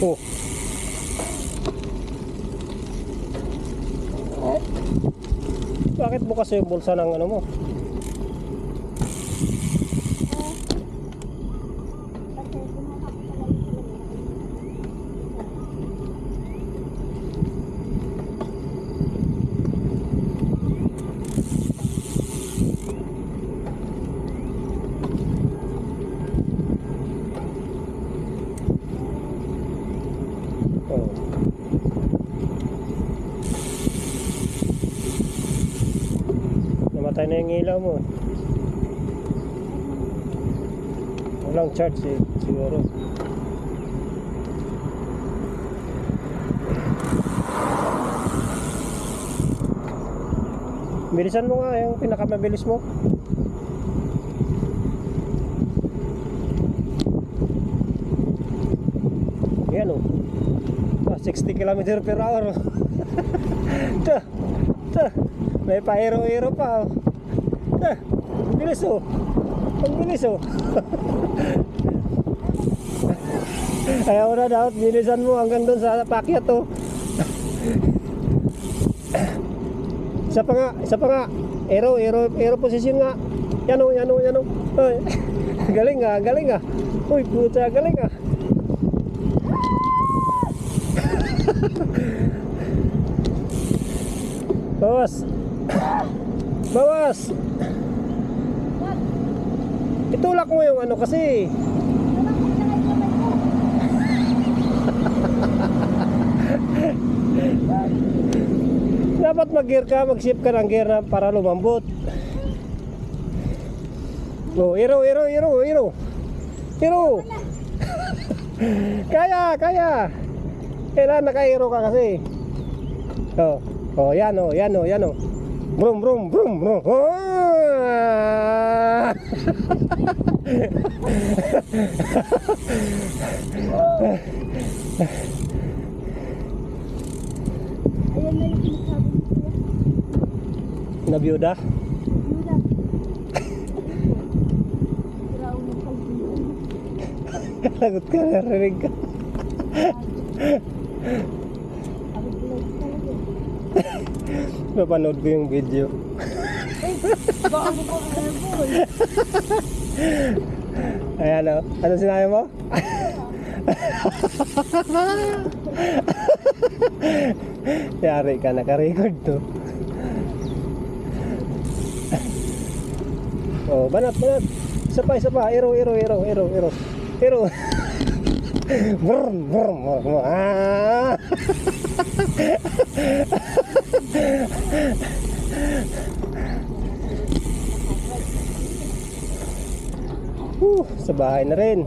Oh. Bakit bukas yung bulsa ng ano mo? Oh. Namatay na yung ilaw mo. Walang charge siguro. Bilisan mo nga yung pinakamabilis mo. Yan o. 60 km/h. May pa-hero-hero pa. Ang bilis o. Ang bilis o. Ayaw na dapat bilisan mo hanggang doon sa pakyat o. Isa pa nga. Aero position nga. Yan o. Ay, galing nga. Uy, puta, galing nga. Bawas. Itulak mo yung ano kasi. Dapat mag-gear ka, mag-shift ka ng gear na para lumambot. Oh, hero. Kaya. Kailan naka-hero ka kasi. Yan o. Brum. Oh! Ayan na yung sinasabi mo kuya. Nabiyuda? Biyuda. Siraw ng kalbiyan. Lagot ka, narinig ka. Abig-lag talaga. Napanood ko yung video. Bago ko ang airboy. Ayan o. Ano sinabi mo? Yari ka, naka-record to. Oh, banat. Isa pa. Hero. Brum. Ah! Sa bahay na rin.